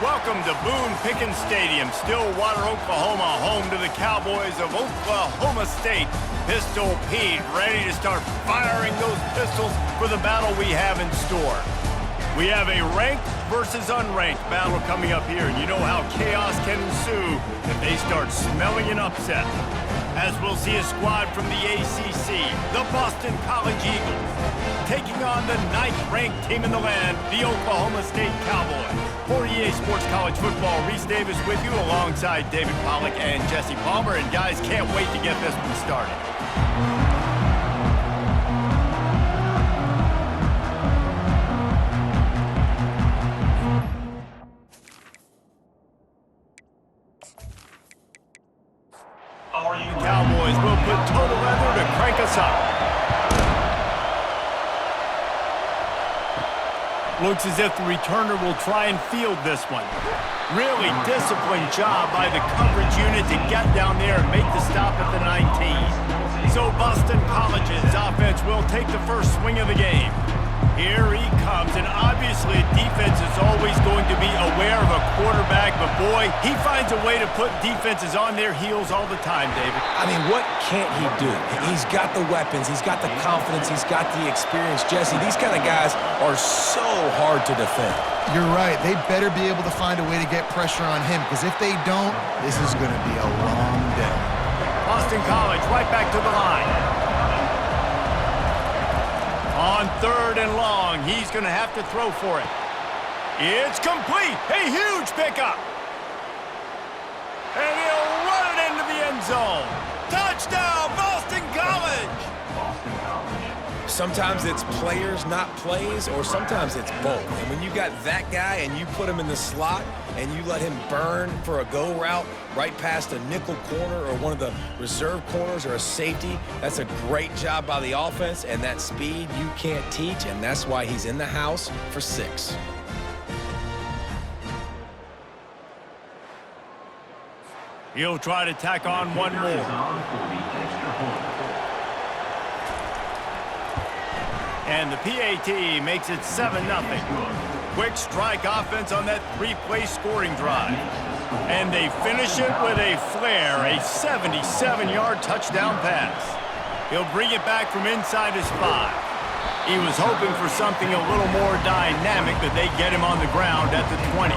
Welcome to Boone Pickens Stadium, Stillwater, Oklahoma, home to the Cowboys of Oklahoma State. Pistol Pete ready to start firing those pistols for the battle we have in store. We have a ranked versus unranked battle coming up here, and you know how chaos can ensue if they start smelling an upset. As we'll see a squad from the ACC, the Boston College Eagles, taking on the 9th-ranked team in the land, the Oklahoma State Cowboys. For EA Sports College Football, Reese Davis with you alongside David Pollack and Jesse Palmer. And guys, can't wait to get this one started. Cowboys will put total leather to crank us up. Looks as if the returner will try and field this one. Really disciplined job by the coverage unit to get down there and make the stop at the 19. So Boston College's offense will take the first swing of the game. Here he comes, and obviously defense is always going to be aware of a quarterback, but boy, he finds a way to put defenses on their heels all the time, David. I mean, what can't he do? He's got the weapons, he's got the confidence, he's got the experience. Jesse, these kind of guys are so hard to defend. You're right. They better be able to find a way to get pressure on him, because if they don't, this is going to be a long day. Boston College right back to the line. On 3rd and long, he's going to have to throw for it. It's complete. A huge pickup. And he'll run it into the end zone. Touchdown, Boston College! Sometimes it's players, not plays, or sometimes it's both. And when you got that guy and you put him in the slot and you let him burn for a go route right past a nickel corner or one of the reserve corners or a safety, that's a great job by the offense, and that speed you can't teach, and that's why he's in the house for 6. He'll try to tack on one more. And the PAT makes it 7-0. Quick strike offense on that 3-play scoring drive. And they finish it with a flare, a 77-yard touchdown pass. He'll bring it back from inside his 5. He was hoping for something a little more dynamic, but they get him on the ground at the 20.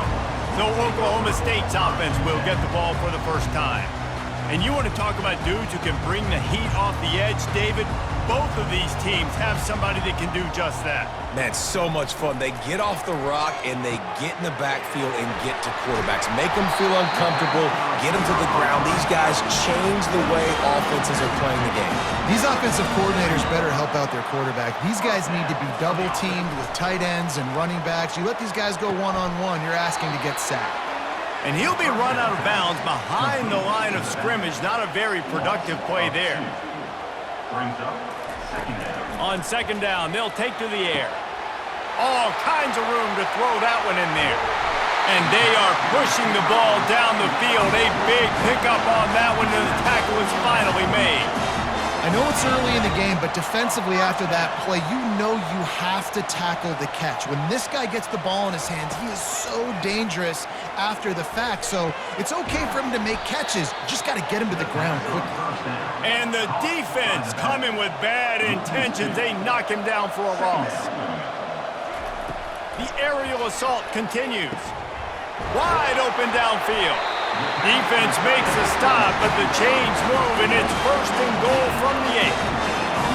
So Oklahoma State's offense will get the ball for the first time. And you want to talk about dudes who can bring the heat off the edge, David? Both of these teams have somebody that can do just that. Man, so much fun. They get off the rock and they get in the backfield and get to quarterbacks. Make them feel uncomfortable, get them to the ground. These guys change the way offenses are playing the game. These offensive coordinators better help out their quarterback. These guys need to be double-teamed with tight ends and running backs. You let these guys go one-on-one, you're asking to get sacked. And he'll be run out of bounds behind the line of scrimmage. Not a very productive play there. On 2nd down, they'll take to the air. All kinds of room to throw that one in there. And they are pushing the ball down the field. A big pickup on that one, and the tackle is finally made. I know it's early in the game, but defensively after that play, you know you have to tackle the catch. When this guy gets the ball in his hands, he is so dangerous after the fact. So it's okay for him to make catches. Just got to get him to the ground quickly. And the defense coming with bad intentions. They knock him down for a loss. The aerial assault continues. Wide open downfield. Defense makes a stop, but the chains move, and it's 1st and goal from the 8.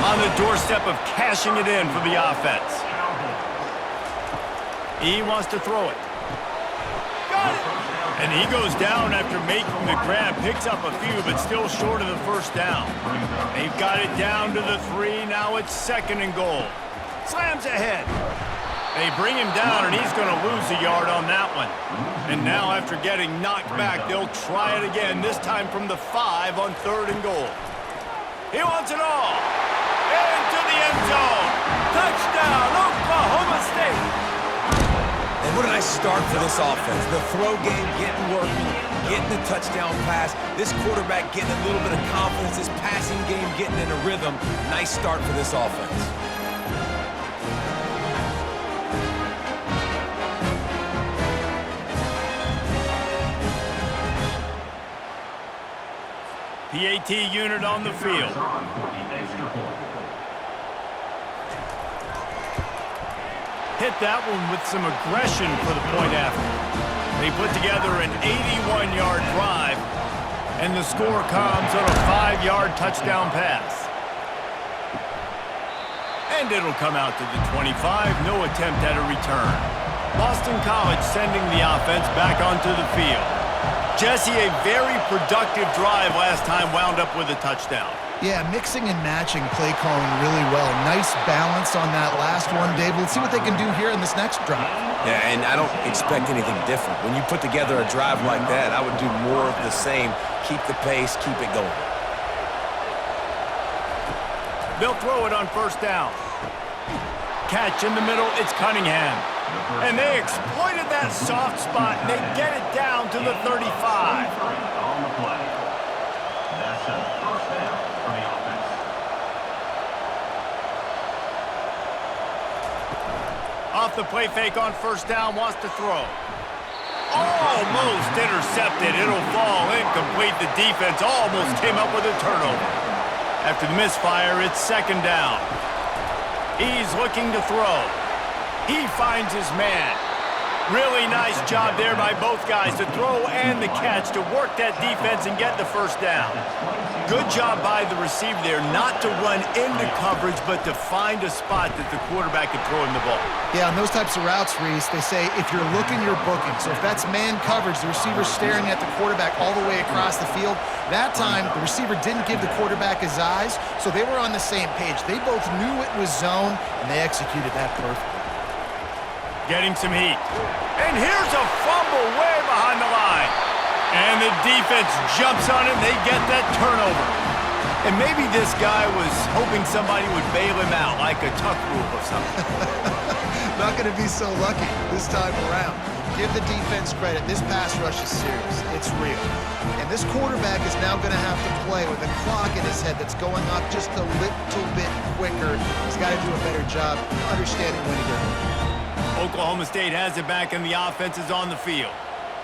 On the doorstep of cashing it in for the offense. He wants to throw it. Got it! And he goes down after making the grab, picks up a few, but still short of the 1st down. They've got it down to the 3, now it's 2nd and goal. Slams ahead. They bring him down, and he's going to lose a yard on that one. And now, after getting knocked back, they'll try it again, this time from the 5 on 3rd and goal. He wants it all. Into the end zone. Touchdown, Oklahoma State. And what a nice start for this offense. The throw game getting working, getting the touchdown pass. This quarterback getting a little bit of confidence. This passing game getting in a rhythm. Nice start for this offense. PAT unit on the field. Hit that one with some aggression for the point after. They put together an 81-yard drive, and the score comes on a 5-yard touchdown pass. And it'll come out to the 25, no attempt at a return. Boston College sending the offense back onto the field. Jesse, a very productive drive last time wound up with a touchdown. Yeah, mixing and matching play calling really well. Nice balance on that last one, Dave. Let's see what they can do here in this next drive. Yeah, and I don't expect anything different. When you put together a drive like that, I would do more of the same. Keep the pace, keep it going. They'll throw it on first down. Catch in the middle, it's Cunningham. And they exploited that soft spot, and they get it down to the 35. On the play. That's a first down for the offense. Off the play fake on first down, wants to throw. Almost intercepted. It'll fall incomplete. The defense almost came up with a turnover. After the misfire, it's second down. He's looking to throw. He finds his man. Really nice job there by both guys to throw and the catch to work that defense and get the first down. Good job by the receiver there not to run into coverage but to find a spot that the quarterback could throw him the ball. Yeah, on those types of routes, Reese, they say if you're looking, you're booking. So if that's man coverage, the receiver's staring at the quarterback all the way across the field. That time, the receiver didn't give the quarterback his eyes, so they were on the same page. They both knew it was zone, and they executed that perfectly. Getting some heat. And here's a fumble way behind the line. And the defense jumps on it, and they get that turnover. And maybe this guy was hoping somebody would bail him out, like a tuck rule or something. Not going to be so lucky this time around. Give the defense credit. This pass rush is serious. It's real. And this quarterback is now going to have to play with a clock in his head that's going up just a little bit quicker. He's got to do a better job understanding when to get it. Oklahoma State has it back, and the offense is on the field.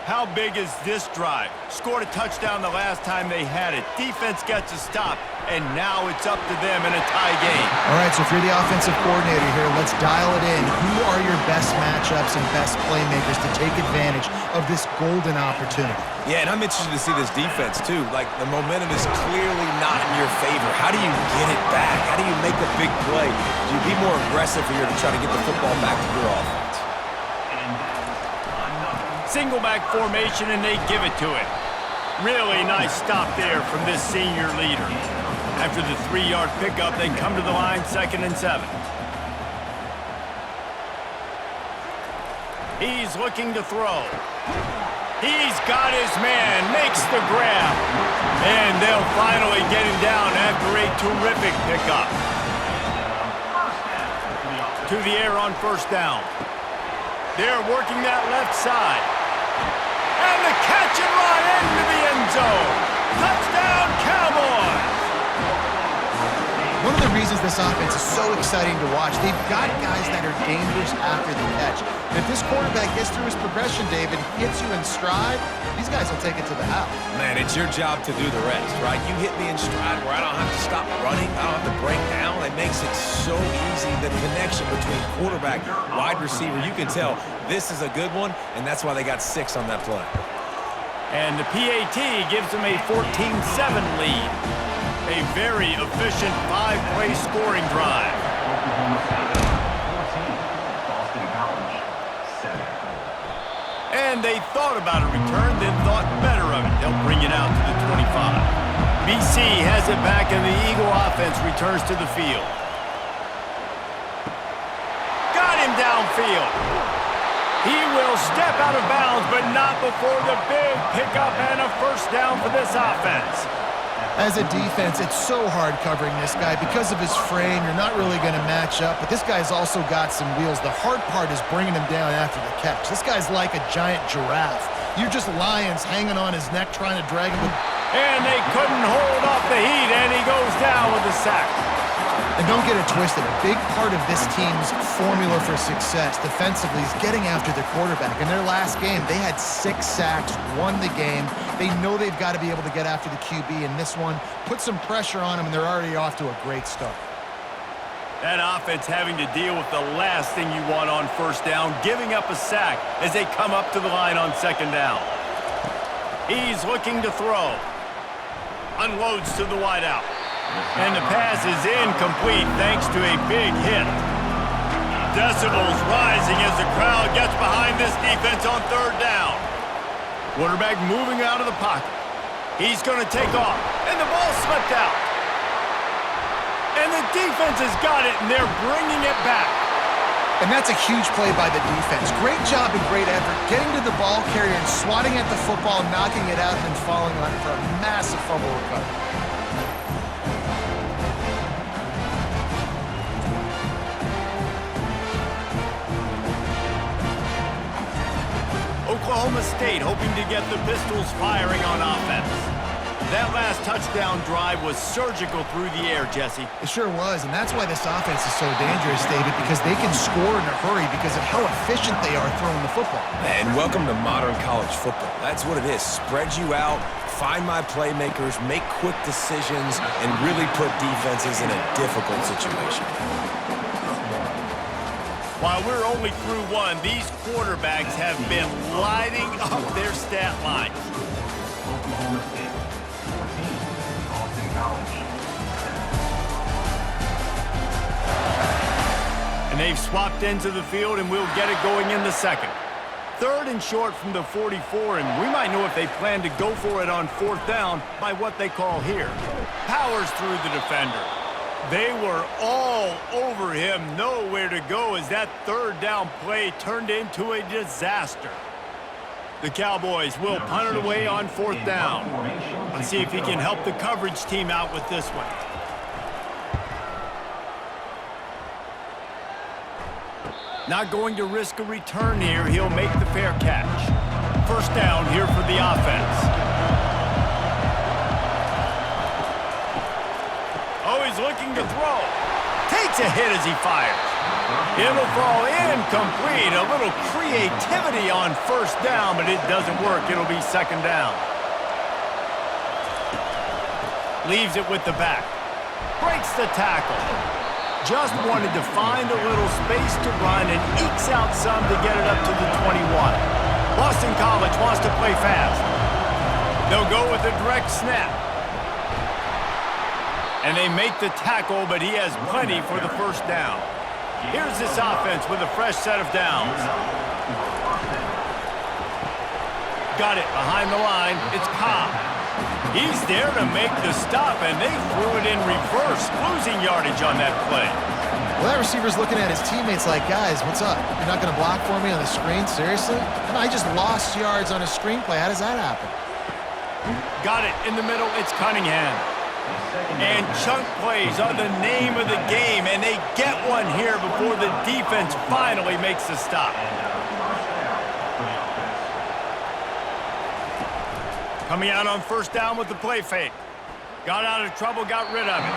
How big is this drive? Scored a touchdown the last time they had it. Defense gets a stop, and now it's up to them in a tie game. All right, so if you're the offensive coordinator here, let's dial it in. Who are your best matchups and best playmakers to take advantage of this golden opportunity? Yeah, and I'm interested to see this defense, too. Like, the momentum is clearly not in your favor. How do you get it back? How do you make a big play? Do you be more aggressive here to try to get the football back to your offense? Single back formation, and they give it to it. Really nice stop there from this senior leader. After the 3-yard pickup, they come to the line, 2nd and 7. He's looking to throw. He's got his man, makes the grab. And they'll finally get him down after a terrific pickup. To the air on first down. They're working that left side. And the catch and run into the end zone. Touchdown, Cowboys! One of the reasons this offense is so exciting to watch, they've got guys that are dangerous after the catch. And if this quarterback gets through his progression, David, hits you in stride, these guys will take it to the house. Man, it's your job to do the rest, right? You hit me in stride where I don't have to stop running. I don't have to break down. It makes it so easy. The connection between quarterback, wide receiver, you can tell this is a good one, and that's why they got 6 on that play. And the PAT gives them a 14-7 lead. A very efficient 5-play scoring drive. Boston College, 7. And they thought about a return, then thought better of it. They'll bring it out to the 25. BC has it back, and the Eagle offense returns to the field. Got him downfield. He will step out of bounds, but not before the big pickup and a first down for this offense. As a defense, it's so hard covering this guy. Because of his frame, you're not really going to match up, but this guy's also got some wheels. The hard part is bringing him down after the catch. This guy's like a giant giraffe. You're just lions hanging on his neck trying to drag him. And they couldn't hold off the heat, and he goes down with a sack. And don't get it twisted. A big part of this team's formula for success defensively is getting after the quarterback. In their last game, they had 6 sacks, won the game. They know they've got to be able to get after the QB in this one, put some pressure on them, and they're already off to a great start. That offense having to deal with the last thing you want on first down, giving up a sack as they come up to the line on second down. He's looking to throw. Unloads to the wideout. And the pass is incomplete thanks to a big hit. Decibels rising as the crowd gets behind this defense on third down. Quarterback moving out of the pocket. He's going to take off, and the ball slipped out. And the defense has got it, and they're bringing it back. And that's a huge play by the defense. Great job and great effort getting to the ball carrier and swatting at the football, knocking it out, and then falling on it for a massive fumble recovery. Oklahoma State hoping to get the Pistols firing on offense. That last touchdown drive was surgical through the air, Jesse. It sure was, and that's why this offense is so dangerous, David, because they can score in a hurry because of how efficient they are throwing the football. And welcome to modern college football. That's what it is. Spread you out, find my playmakers, make quick decisions, and really put defenses in a difficult situation. While we're only through one, these quarterbacks have been lighting up their stat lines. Oklahoma State, 14, Boston College. And they've swapped into the field, and we'll get it going in the second. Third and short from the 44, and we might know if they plan to go for it on fourth down by what they call here. Powers through the defender. They were all over him, nowhere to go as that third down play turned into a disaster. The Cowboys will punt it away on fourth down. Let's see if he can help the coverage team out with this one. Not going to risk a return here. He'll make the fair catch. First down here for the offense. Oh, he's looking to throw. Takes a hit as he fires. It'll fall incomplete. A little creativity on first down, but it doesn't work. It'll be second down. Leaves it with the back. Breaks the tackle. Just wanted to find a little space to run and ekes out some to get it up to the 21. Boston College wants to play fast. They'll go with a direct snap. And they make the tackle, but he has plenty for the first down. Here's this offense with a fresh set of downs. Got it behind the line. It's Cobb. He's there to make the stop, and they threw it in reverse, losing yardage on that play. Well, that receiver's looking at his teammates like, guys, what's up? You're not going to block for me on the screen? Seriously? And I just lost yards on a screenplay. How does that happen? Got it in the middle. It's Cunningham. And chunk plays are the name of the game, and they get one here before the defense finally makes the stop. Coming out on first down with the play fake. Got out of trouble, got rid of it.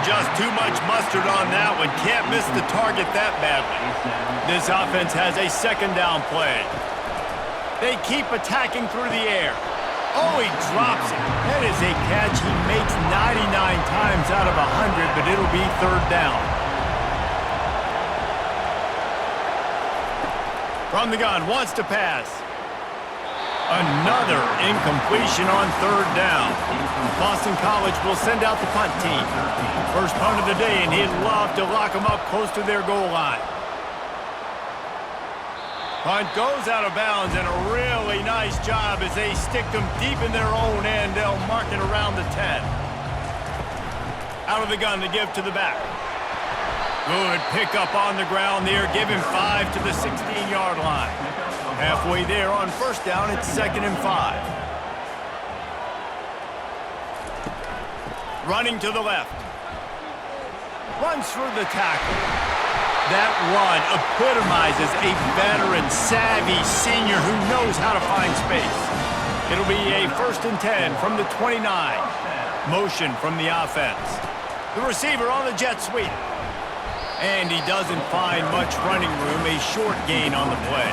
Just too much mustard on that one. Can't miss the target that badly. This offense has a second down play. They keep attacking through the air. Oh, he drops it. That is a catch he makes 99 times out of 100, but it'll be third down. From the gun, wants to pass. Another incompletion on third down. Boston College will send out the punt team. First punt of the day, and he'd love to lock them up close to their goal line. Punt goes out of bounds, and a really nice job as they stick them deep in their own end. They'll mark it around the 10. Out of the gun to give to the back. Good pickup on the ground there. Give him 5 to the 16-yard line. Halfway there on first down, it's 2nd and 5. Running to the left. Runs through the tackle. That run epitomizes a veteran, savvy senior who knows how to find space. It'll be a 1st and 10 from the 29. Motion from the offense. The receiver on the jet sweep. And he doesn't find much running room, a short gain on the play.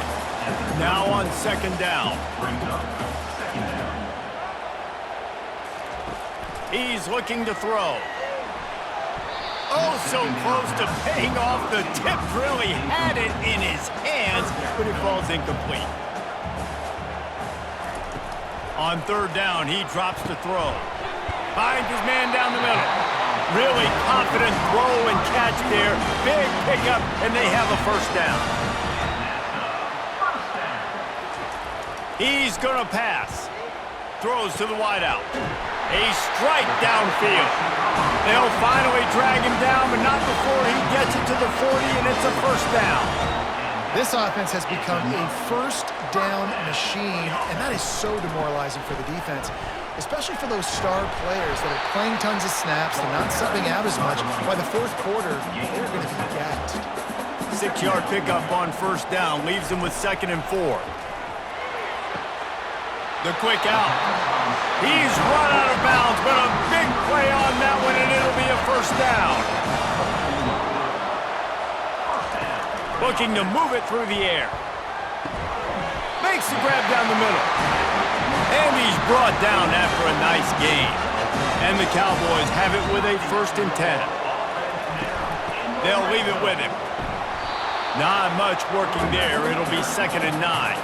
Now on second down. He's looking to throw. Oh, so close to paying off. The tip really had it in his hands, but it falls incomplete. On third down, he drops to throw. Finds his man down the middle. Really confident throw and catch there. Big pickup, and they have a first down. He's going to pass. Throws to the wideout. A strike downfield. They'll finally drag him down, but not before he gets it to the 40, and it's a first down. This offense has become a first down machine, and that is so demoralizing for the defense, especially for those star players that are playing tons of snaps and not subbing out as much. By the fourth quarter, they're going to be gassed. 6-yard pickup on first down leaves them with 2nd and 4. The quick out. He's run out of bounds, but a big play on that one, and it'll be a first down. Looking to move it through the air. Makes the grab down the middle. And he's brought down after a nice gain. And the Cowboys have it with a 1st and 10. They'll leave it with him. Not much working there. It'll be 2nd and 9.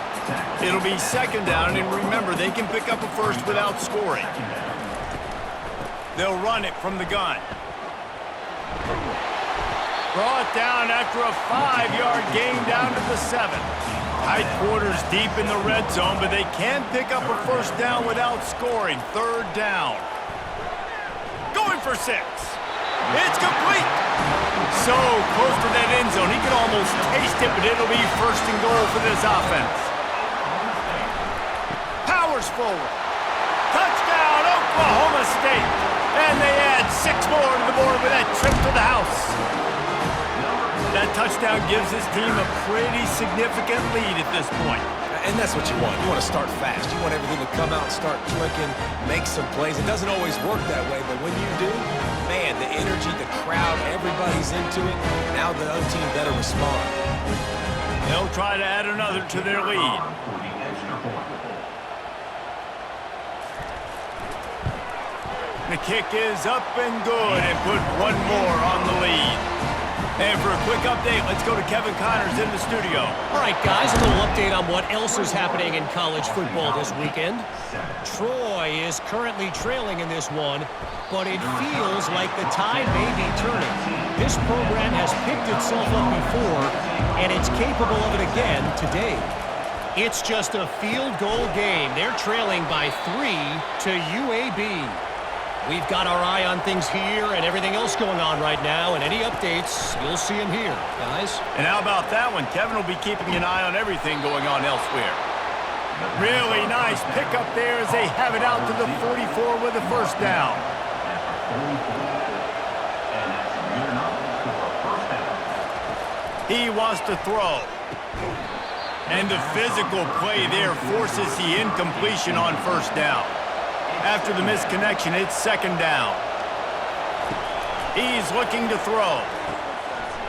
It'll be 2nd down, and remember, they can pick up a first without scoring. They'll run it from the gun. Brought down after a 5-yard gain down to the 7. Tight quarters deep in the red zone, but they can pick up a first down without scoring. 3rd down. Going for 6. It's complete. So close to that end zone. He can almost taste it, but it'll be 1st and goal for this offense. Powers forward. Touchdown, Oklahoma State. And they add 6 more to the board with that trip to the house. That touchdown gives his team a pretty significant lead at this point. And that's what you want. You want to start fast. You want everything to come out and start clicking, make some plays. It doesn't always work that way, but when you do, man, the energy, the crowd, everybody's into it. Now the other team better respond. They'll try to add another to their lead. The kick is up and good and put 1 more on the lead. And for a quick update, let's go to Kevin Connors in the studio. All right, guys, a little update on what else is happening in college football this weekend. Troy is currently trailing in this one, but it feels like the tide may be turning. This program has picked itself up before, and it's capable of it again today. It's just a field goal game. They're trailing by 3 to UAB. We've got our eye on things here and everything else going on right now, and any updates, you'll see them here, guys. And how about that one? Kevin will be keeping an eye on everything going on elsewhere. Really nice pickup there as they have it out to the 44 with a first down. He wants to throw. And the physical play there forces the incompletion on first down. After the misconnection, it's 2nd down. He's looking to throw.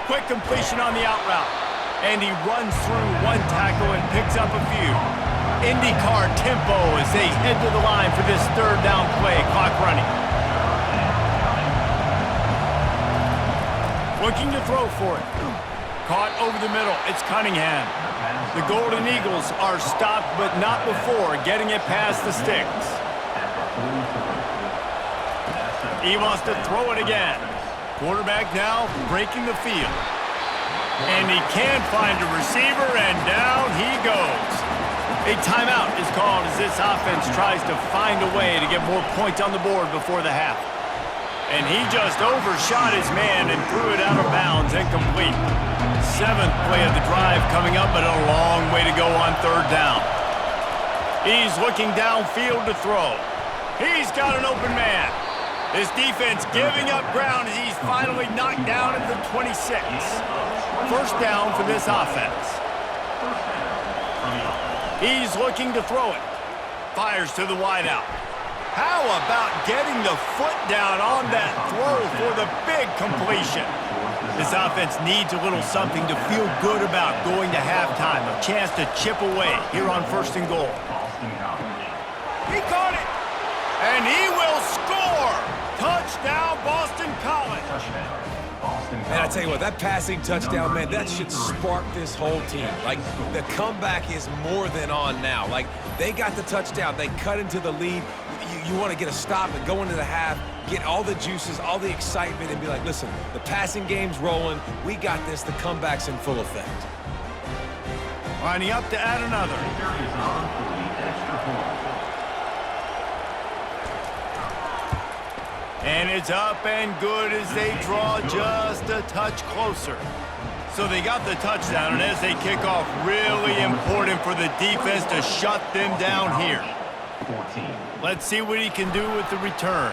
Quick completion on the out route. And he runs through 1 tackle and picks up a few. IndyCar tempo as they head to the line for this 3rd down play. Clock running. Looking to throw for it. Caught over the middle. It's Cunningham. The Golden Eagles are stopped, but not before getting it past the sticks. He wants to throw it again. Quarterback now breaking the field. And he can't find a receiver, and down he goes. A timeout is called as this offense tries to find a way to get more points on the board before the half. And he just overshot his man and threw it out of bounds, incomplete. 7th play of the drive coming up, but a long way to go on 3rd down. He's looking downfield to throw. He's got an open man. This defense giving up ground as he's finally knocked down at the 26. First down for this offense. He's looking to throw it. Fires to the wideout. How about getting the foot down on that throw for the big completion? This offense needs a little something to feel good about going to halftime. A chance to chip away here on 1st and goal. He caught it, and he will score. Touchdown, Boston College. Man, I tell you what, that passing touchdown, man, that should spark this whole team. Like, the comeback is more than on now. Like, they got the touchdown. They cut into the lead. You want to get a stop and go into the half, get all the juices, all the excitement, and be like, listen, the passing game's rolling. We got this. The comeback's in full effect. Lining up to add another. And it's up and good as they draw just a touch closer. So they got the touchdown, and as they kick off, really important for the defense to shut them down here. 14. Let's see what he can do with the return.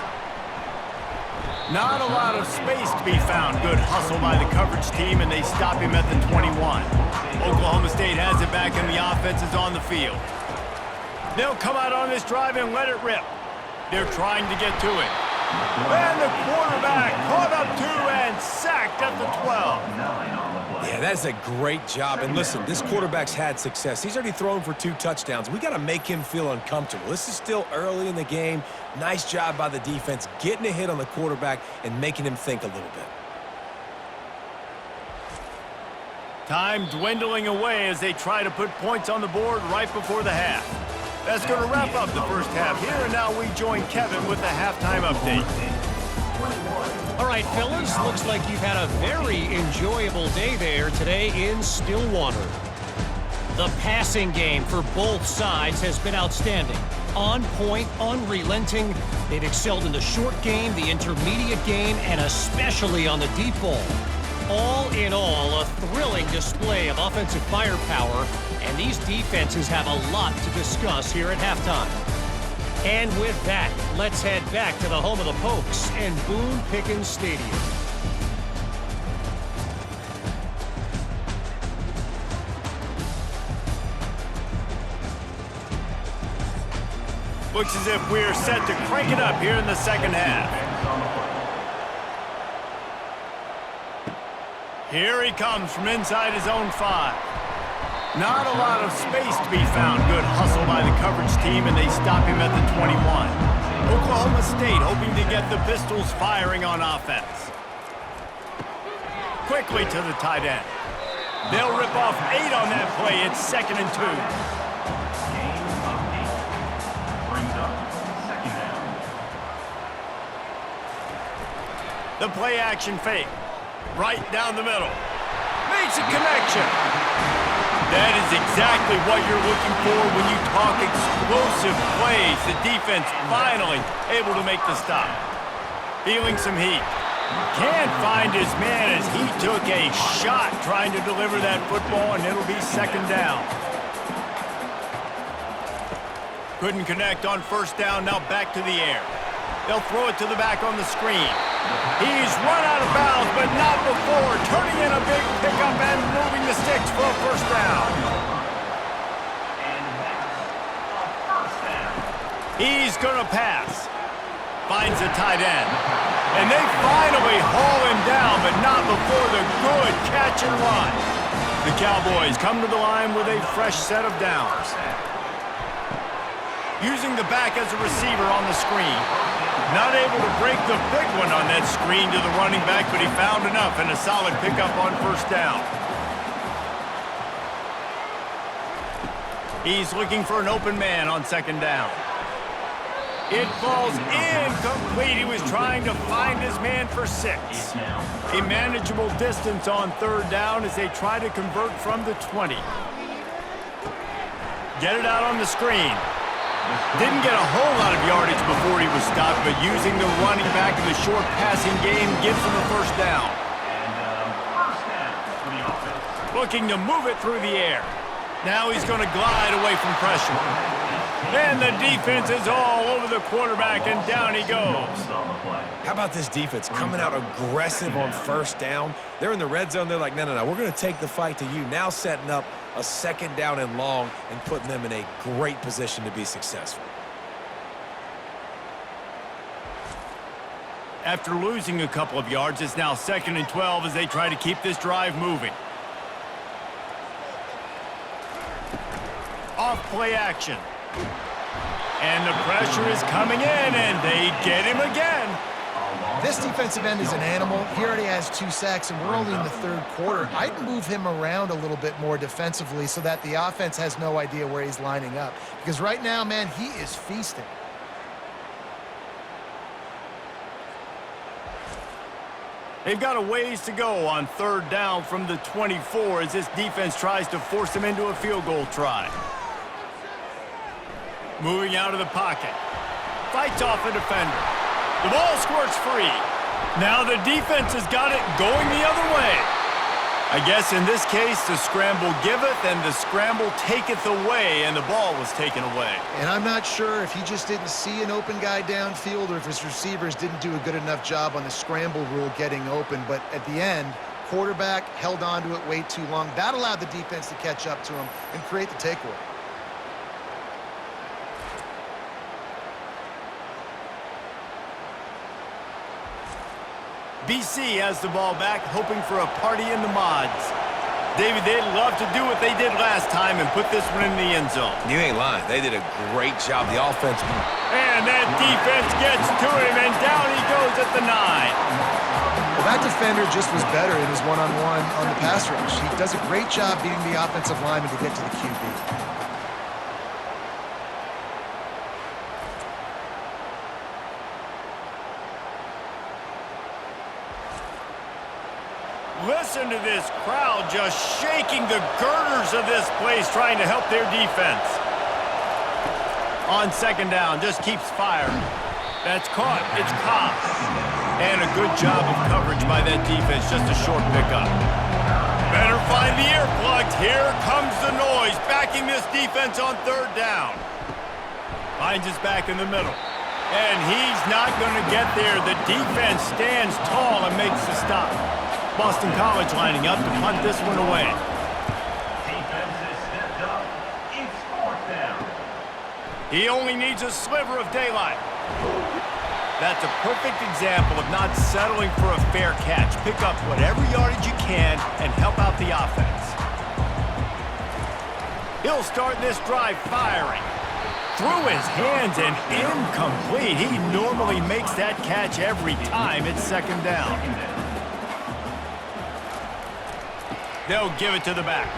Not a lot of space to be found. Good hustle by the coverage team, and they stop him at the 21. Oklahoma State has it back, and the offense is on the field. They'll come out on this drive and let it rip. They're trying to get to it. And the quarterback caught up to and sacked at the 12. Yeah, that's a great job. And listen, this quarterback's had success. He's already thrown for 2 touchdowns. We got to make him feel uncomfortable. This is still early in the game. Nice job by the defense, getting a hit on the quarterback and making him think a little bit. Time dwindling away as they try to put points on the board right before the half. That's going to wrap up the first half here, and now we join Kevin with the halftime update. All right, fellas, looks like you've had a very enjoyable day there today in Stillwater. The passing game for both sides has been outstanding. On point, unrelenting. They've excelled in the short game, the intermediate game, and especially on the deep ball. All in all, a thrilling display of offensive firepower, and these defenses have a lot to discuss here at halftime. And with that, let's head back to the home of the Pokes and Boone Pickens Stadium. Looks as if we're set to crank it up here in the second half. Here he comes from inside his own 5. Not a lot of space to be found. Good hustle by the coverage team, and they stop him at the 21. Oklahoma State hoping to get the Pistols firing on offense. Quickly to the tight end. They'll rip off 8 on that play. It's 2nd and 2. Gain of 8. Brings up 2nd down. The play action fake. Right down the middle. Makes a connection. That is exactly what you're looking for when you talk explosive plays. The defense finally able to make the stop. Feeling some heat. Can't find his man as he took a shot trying to deliver that football, and it'll be 2nd down. Couldn't connect on 1st down. Now back to the air. They'll throw it to the back on the screen. He's run out of bounds, but not before turning in a big pickup and moving the sticks for a 1st down. And that's a 1st down. He's going to pass. Finds the tight end. And they finally haul him down, but not before the good catch and run. The Cowboys come to the line with a fresh set of downs. Using the back as a receiver on the screen. Not able to break the big one on that screen to the running back, but he found enough and a solid pickup on 1st down. He's looking for an open man on 2nd down. It falls incomplete. He was trying to find his man for 6. A manageable distance on 3rd down as they try to convert from the 20. Get it out on the screen. Didn't get a whole lot of yardage before he was stopped, but using the running back in the short passing game gives him a 1st down. And 1st down for the offense. Looking to move it through the air. Now he's going to glide away from pressure. And the defense is all over the quarterback, and down he goes. How about this defense coming out aggressive on 1st down? They're in the red zone. They're like, no, we're going to take the fight to you. Now setting up a 2nd down and long and putting them in a great position to be successful. After losing a couple of yards, it's now 2nd and 12 as they try to keep this drive moving. Off play action. And the pressure is coming in, and they get him again. This defensive end is an animal. He already has 2 sacks, and we're only in the 3rd quarter. I'd move him around a little bit more defensively so that the offense has no idea where he's lining up. Because right now, man, he is feasting. They've got a ways to go on 3rd down from the 24 as this defense tries to force them into a field goal try. Moving out of the pocket. Fights off a defender. The ball squirts free. Now the defense has got it going the other way. I guess in this case, the scramble giveth and the scramble taketh away, and the ball was taken away. And I'm not sure if he just didn't see an open guy downfield or if his receivers didn't do a good enough job on the scramble rule getting open. But at the end, quarterback held on to it way too long. That allowed the defense to catch up to him and create the takeaway. BC has the ball back, hoping for a party in the mods. David, they'd love to do what they did last time and put this one in the end zone. You ain't lying. They did a great job. The offense. And that defense gets to him, and down he goes at the 9. Well, that defender just was better in his one-on-one on the pass rush. He does a great job beating the offensive lineman to get to the QB. Listen to this crowd just shaking the girders of this place, trying to help their defense. On 2nd down, just keeps firing. That's caught. It's Cobb. And a good job of coverage by that defense. Just a short pickup. Better find the earplugs. Here comes the noise, backing this defense on 3rd down. Finds his back in the middle. And he's not going to get there. The defense stands tall and makes the stop. Boston College lining up to punt this one away. Defense has stepped up. It's 4th down. He only needs a sliver of daylight. That's a perfect example of not settling for a fair catch. Pick up whatever yardage you can and help out the offense. He'll start this drive firing. Through his hands and incomplete. He normally makes that catch every time it's 2nd down. They'll give it to the back.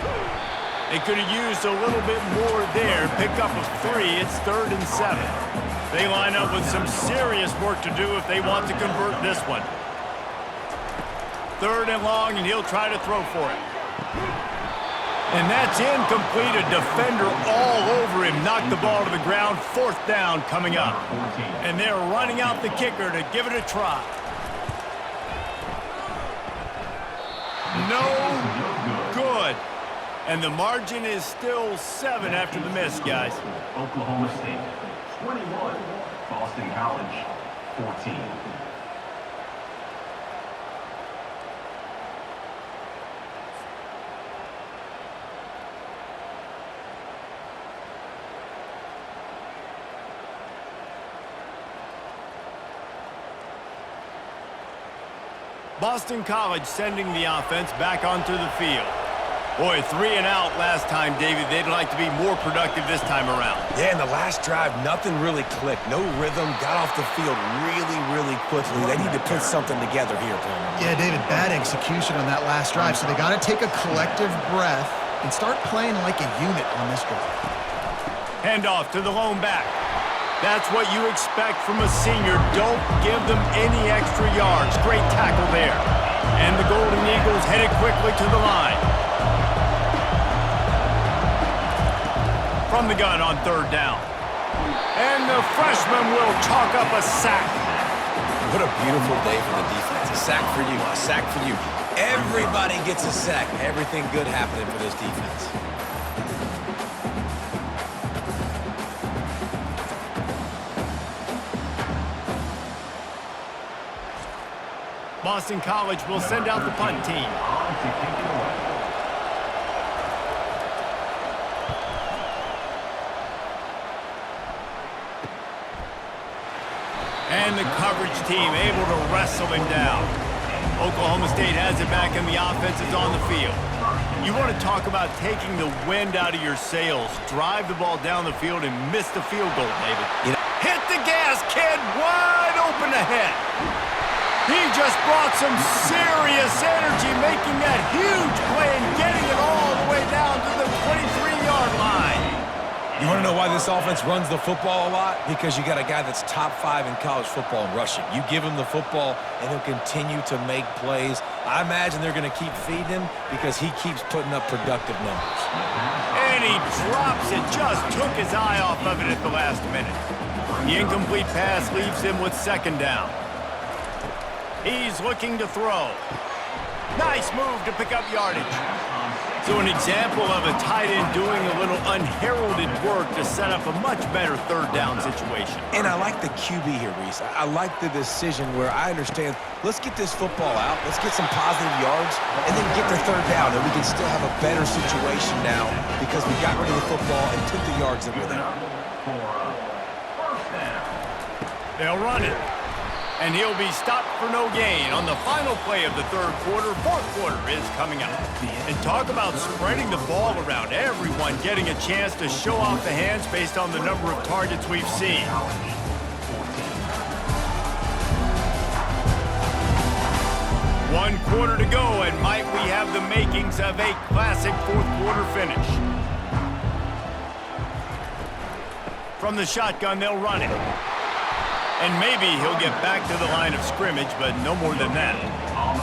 They could have used a little bit more there. Pick up a 3. It's 3rd and 7. They line up with some serious work to do if they want to convert this one. 3rd and long, and he'll try to throw for it. And that's incomplete. A defender all over him. Knocked the ball to the ground. 4th down coming up. And they're running out the kicker to give it a try. No good. And the margin is still 7 after the miss, guys. Oklahoma State, 21. Boston College, 14. Boston College sending the offense back onto the field. Boy, 3 and out last time, David. They'd like to be more productive this time around. Yeah, in the last drive, nothing really clicked. No rhythm, got off the field really quickly. They need to put something together here, Palmer. Yeah, David, bad execution on that last drive, so they got to take a collective breath and start playing like a unit on this drive. Handoff to the lone back. That's what you expect from a senior. Don't give them any extra yards. Great tackle there. And the Golden Eagles headed quickly to the line. From the gun on 3rd down. And the freshman will chalk up a sack. What a beautiful day for the defense. A sack for you, a sack for you. Everybody gets a sack. Everything good happening for this defense. Boston College will send out the punt team. On to kick it away. And the coverage team able to wrestle him down. Oklahoma State has it back and the offense is on the field. You want to talk about taking the wind out of your sails. Drive the ball down the field and miss the field goal, David. Hit the gas, kid. Wide open ahead. He just brought some serious energy, making that huge play and getting it all the way down to the 23-yard line. You want to know why this offense runs the football a lot? Because you got a guy that's top 5 in college football in rushing. You give him the football, and he'll continue to make plays. I imagine they're going to keep feeding him because he keeps putting up productive numbers. And he drops it, just took his eye off of it at the last minute. The incomplete pass leaves him with second down. He's looking to throw. Nice move to pick up yardage. So an example of a tight end doing a little unheralded work to set up a much better third down situation. And I like the QB here, Reese. I like the decision where I understand, let's get this football out, let's get some positive yards, and then get the third down, and we can still have a better situation now because we got rid of the football and took the yards that were there. They'll run it. And he'll be stopped for no gain on the final play of the third quarter. Fourth quarter is coming up. And talk about spreading the ball around. Everyone getting a chance to show off the hands based on the number of targets we've seen. One quarter to go, and might we have the makings of a classic fourth quarter finish. From the shotgun, they'll run it. And maybe he'll get back to the line of scrimmage, but no more than that.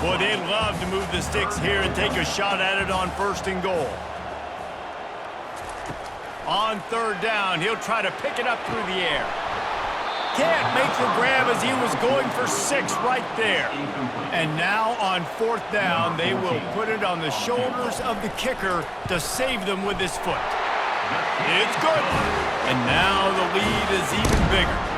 Boy, they'd love to move the sticks here and take a shot at it on first and goal. On third down, he'll try to pick it up through the air. Can't make the grab as he was going for 6 right there. And now on fourth down, they will put it on the shoulders of the kicker to save them with his foot. It's good. And now the lead is even bigger.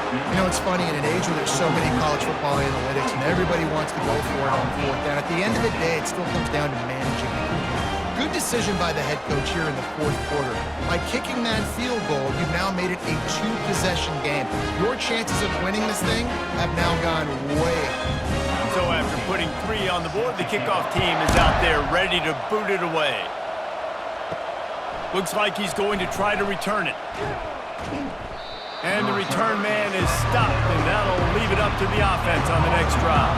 You know, it's funny, in an age where there's so many college football analytics and everybody wants to go for it on fourth down, at the end of the day, it still comes down to managing the game. Good decision by the head coach here in the fourth quarter. By kicking that field goal, you've now made it a 2-possession game. Your chances of winning this thing have now gone way up. So after putting 3 on the board, the kickoff team is out there ready to boot it away. Looks like he's going to try to return it. And the return man is stopped, and that'll leave it up to the offense on the next drive.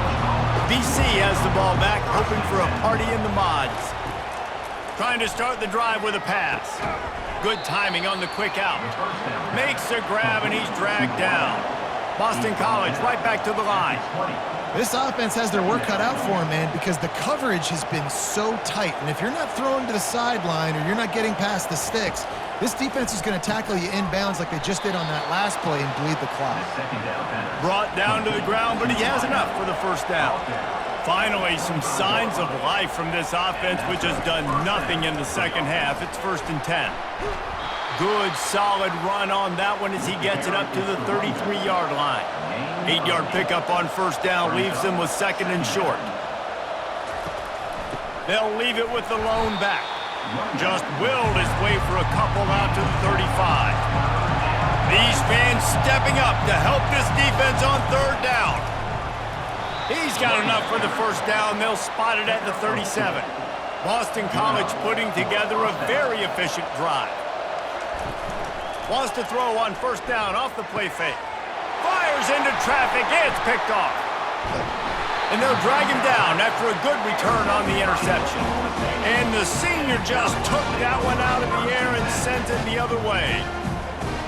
BC has the ball back, hoping for a party in the mods. Trying to start the drive with a pass. Good timing on the quick out. Makes a grab, and he's dragged down. Boston College right back to the line. This offense has their work cut out for them, man, because the coverage has been so tight. And if you're not throwing to the sideline or you're not getting past the sticks, this defense is going to tackle you inbounds like they just did on that last play and bleed the clock. Brought down to the ground, but he has enough for the first down. Finally, some signs of life from this offense, which has done nothing in the second half. It's 1st and 10. Good, solid run on that one as he gets it up to the 33-yard line. 8-yard pickup on first down leaves him with second and short. They'll leave it with the lone back. Just willed his way for a couple out to the 35. These fans stepping up to help this defense on third down. He's got enough for the first down. They'll spot it at the 37. Boston College putting together a very efficient drive. Wants to throw on first down off the play fake. Fires into traffic. It's picked off. And they'll drag him down after a good return on the interception. And the senior just took that one out of the air and sent it the other way.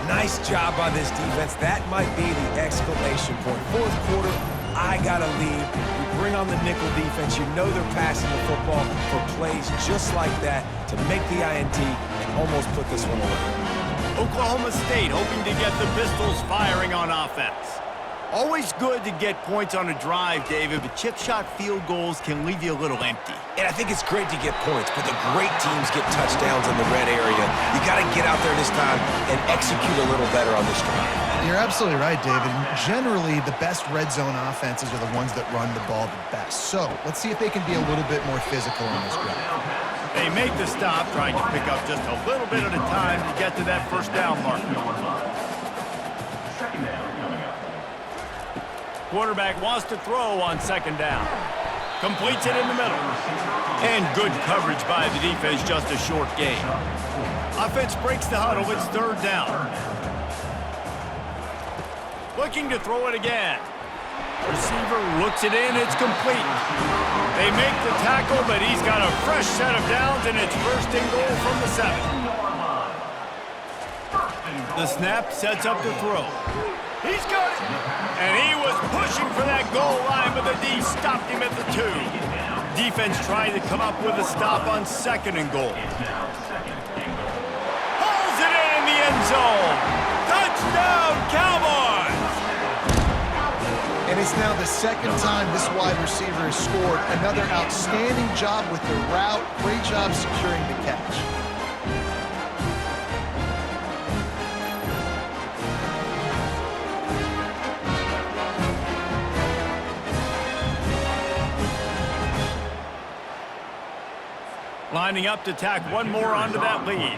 Nice job by this defense. That might be the exclamation point. Fourth quarter, I got to lead. We bring on the nickel defense. You know they're passing the football for plays just like that to make the INT and almost put this one away. Oklahoma State hoping to get the Pistols firing on offense. Always good to get points on a drive, David, but chip shot field goals can leave you a little empty. And I think it's great to get points, but the great teams get touchdowns in the red area. You got to get out there this time and execute a little better on this drive. You're absolutely right, David. Generally, the best red zone offenses are the ones that run the ball the best. So let's see if they can be a little bit more physical on this drive. They make the stop, trying to pick up just a little bit at a time to get to that first down marker. Second down coming up. Quarterback wants to throw on second down. Completes it in the middle. And good coverage by the defense, just a short gain. Offense breaks the huddle. It's third down. Looking to throw it again. Receiver looks it in. It's complete. They make the tackle, but he's got a fresh set of downs, and it's first and goal from the 7. The snap sets up the throw. He's got it. And he was pushing for that goal line, but the D stopped him at the 2. Defense trying to come up with a stop on second and goal. Pulls it in the end zone. Touchdown, Cowboys! And it's now the second time this wide receiver has scored. Another outstanding job with the route. Great job securing the catch. Lining up to tack one more onto that lead.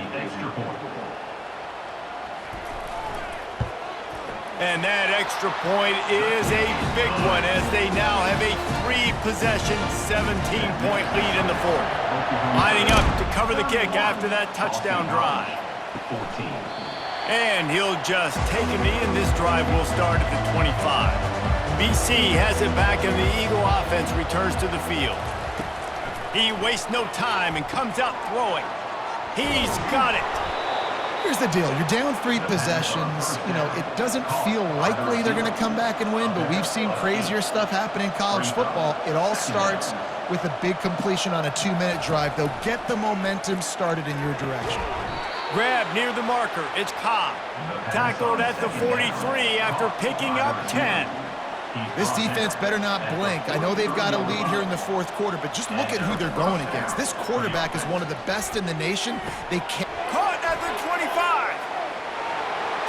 And that extra point is a big one as they now have a 3-possession, 17-point lead in the 4th. Lining up to cover the kick after that touchdown drive. And he'll just take a knee, and this drive will start at the 25. BC has it back, and the Eagle offense returns to the field. He wastes no time and comes out throwing. He's got it. Here's the deal. You're down 3 possessions. You know, it doesn't feel likely they're going to come back and win, but we've seen crazier stuff happen in college football. It all starts with a big completion on a 2-minute drive. They'll get the momentum started in your direction. Grab near the marker. It's Cobb. Tackled at the 43 after picking up 10. This defense better not blink. I know they've got a lead here in the 4th quarter, but just look at who they're going against. This quarterback is one of the best in the nation. They can't... Caught at the 25.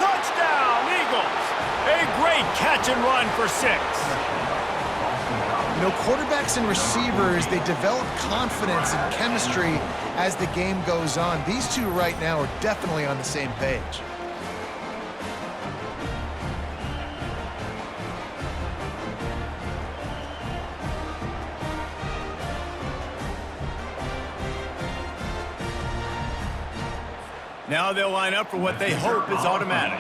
Touchdown, Eagles. A great catch and run for 6. You know, quarterbacks and receivers, they develop confidence and chemistry as the game goes on. These two right now are definitely on the same page. Now they'll line up for what they hope is automatic.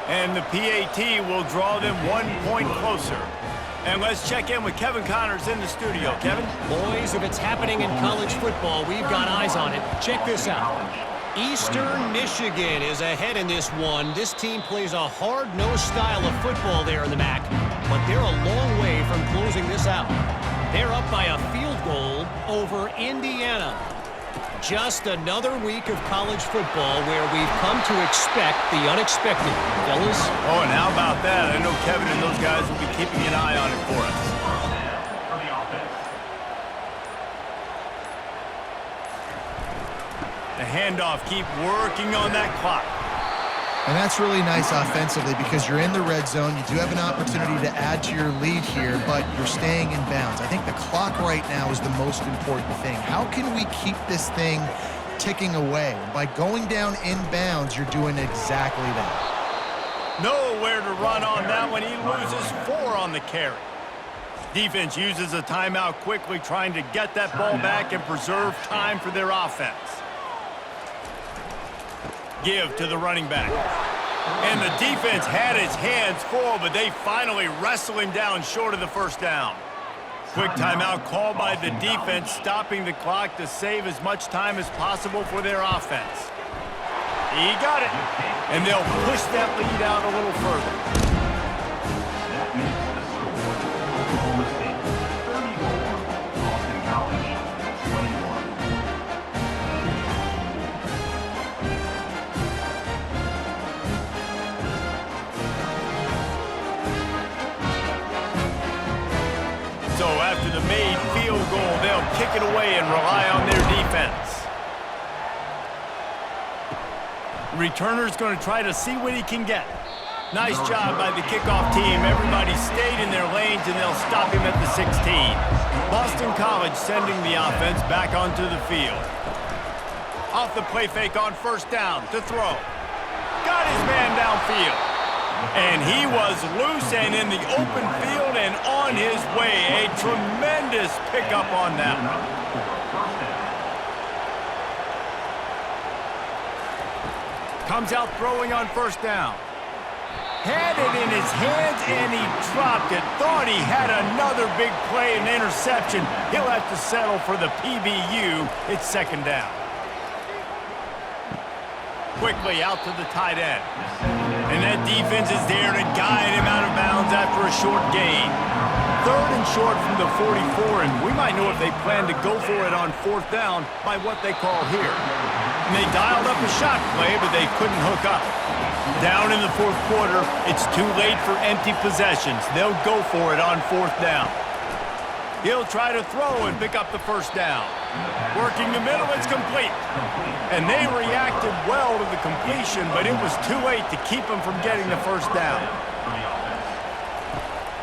And the PAT will draw them 1 point closer. And let's check in with Kevin Connors in the studio. Kevin? Boys, if it's happening in college football, we've got eyes on it. Check this out. Eastern Michigan is ahead in this one. This team plays a hard-nosed style of football there in the MAC, but they're a long way from closing this out. They're up by a field goal over Indiana. Just another week of college football where we've come to expect the unexpected, fellas. Oh, and how about that? I know Kevin and those guys will be keeping an eye on it for us. The handoff, keep working on that clock. And that's really nice offensively because you're in the red zone. You do have an opportunity to add to your lead here, but you're staying in bounds. I think the clock right now is the most important thing. How can we keep this thing ticking away? By going down in bounds, you're doing exactly that. Nowhere to run on that one. He loses 4 on the carry. Defense uses a timeout quickly, trying to get that ball back and preserve time for their offense. Give to the running back. And the defense had its hands full, but they finally wrestle him down short of the first down. Quick timeout called by the defense, stopping the clock to save as much time as possible for their offense. He got it. And they'll push that lead out a little further. That makes the score Oklahoma State 34, Boston College 21. So after the made field goal, they'll kick it away and rely on their defense. Returner's going to try to see what he can get. Nice job by the kickoff team. Everybody stayed in their lanes, and they'll stop him at the 16. Boston College sending the offense back onto the field. Off the play fake on first down to throw. Got got his man downfield. And he was loose and in the open field and on his way. A tremendous pickup on that one. Comes out throwing on first down. Had it in his hands and he dropped it. Thought he had another big play and interception. He'll have to settle for the PBU. It's second down. Quickly out to the tight end. And that defense is there to guide him out of bounds after a short gain. Third and short from the 44, and we might know if they plan to go for it on fourth down by what they call here. And they dialed up a shot play, but they couldn't hook up. Down in the fourth quarter, it's too late for empty possessions. They'll go for it on fourth down. He'll try to throw and pick up the first down. Working the middle, it's complete. And they reacted well to the completion, but it was too late to keep him from getting the first down.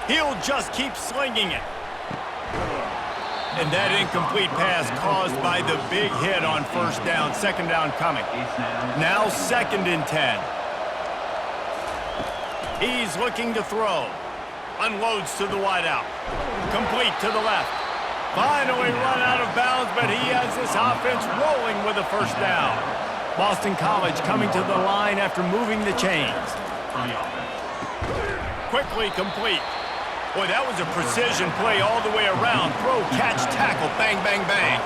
He'll just keep slinging it. And that incomplete pass caused by the big hit on first down. Second down coming. Now 2nd and 10. He's looking to throw. Unloads to the wideout. Complete to the left. Finally run out of bounds, but he has this offense rolling with a first down. Boston College coming to the line after moving the chains. Quickly complete. Boy, that was a precision play all the way around. Throw, catch, tackle, bang, bang, bang.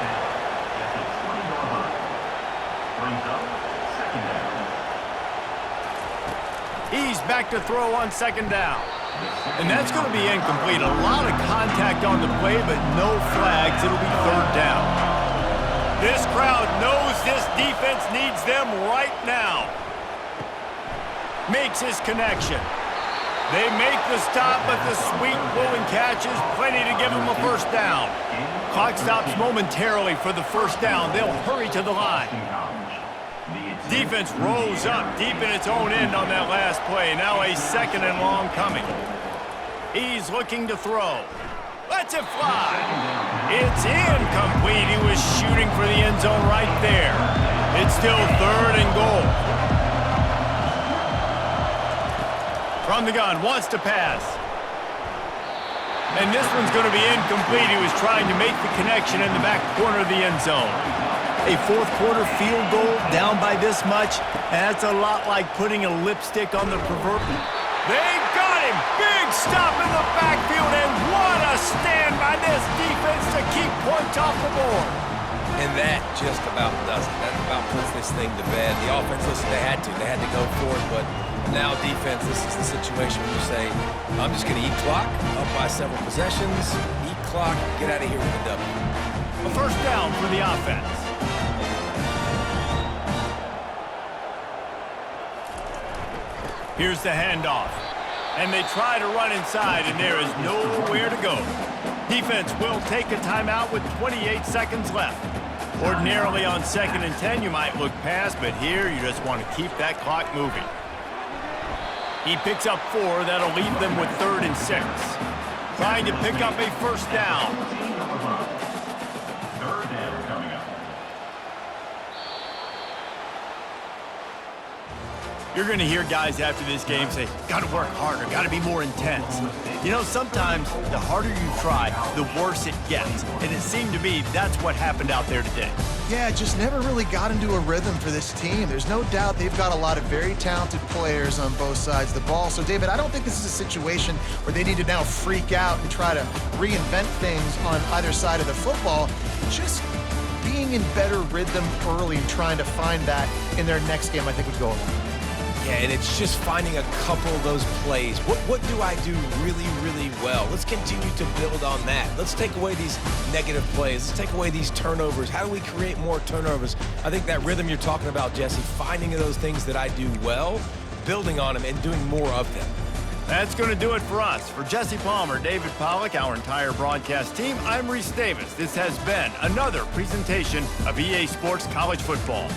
He's back to throw on second down. And that's going to be incomplete. A lot of contact on the play, but no flags. It'll be third down. This crowd knows this defense needs them right now. Makes his connection. They make the stop, but the sweet pulling catch is plenty to give them a first down. Clock stops momentarily for the first down. They'll hurry to the line. Defense rolls up deep in its own end on that last play. Now a 2nd and long coming. He's looking to throw. Lets it fly. It's incomplete. He was shooting for the end zone right there. It's still 3rd and goal. From the gun, wants to pass. And this one's going to be incomplete. He was trying to make the connection in the back corner of the end zone. A fourth quarter field goal down by this much, and that's a lot like putting a lipstick on the proverbial. They got him! Big stop in the backfield, and what a stand by this defense to keep points off the board. And that just about does it. That about puts this thing to bed. The offense, listen, they had to go for it, but now defense, this is the situation where you say, I'm just going to eat clock, up by several possessions, eat clock, get out of here with a W. A first down for the offense. Here's the handoff. And they try to run inside, and there is nowhere to go. Defense will take a timeout with 28 seconds left. Ordinarily on 2nd and 10, you might look past, but here you just want to keep that clock moving. He picks up 4. That'll leave them with 3rd and 6. Trying to pick up a first down. You're going to hear guys after this game say, got to work harder, got to be more intense. You know, sometimes the harder you try, the worse it gets. And it seemed to me that's what happened out there today. Yeah, just never really got into a rhythm for this team. There's no doubt they've got a lot of very talented players on both sides of the ball. So, David, I don't think this is a situation where they need to now freak out and try to reinvent things on either side of the football. Just being in better rhythm early and trying to find that in their next game, I think would go a long way. Yeah, and it's just finding a couple of those plays. What do I do really, really well? Let's continue to build on that. Let's take away these negative plays. Let's take away these turnovers. How do we create more turnovers? I think that rhythm you're talking about, Jesse, finding those things that I do well, building on them, and doing more of them. That's going to do it for us. For Jesse Palmer, David Pollack, our entire broadcast team, I'm Reese Davis. This has been another presentation of EA Sports College Football.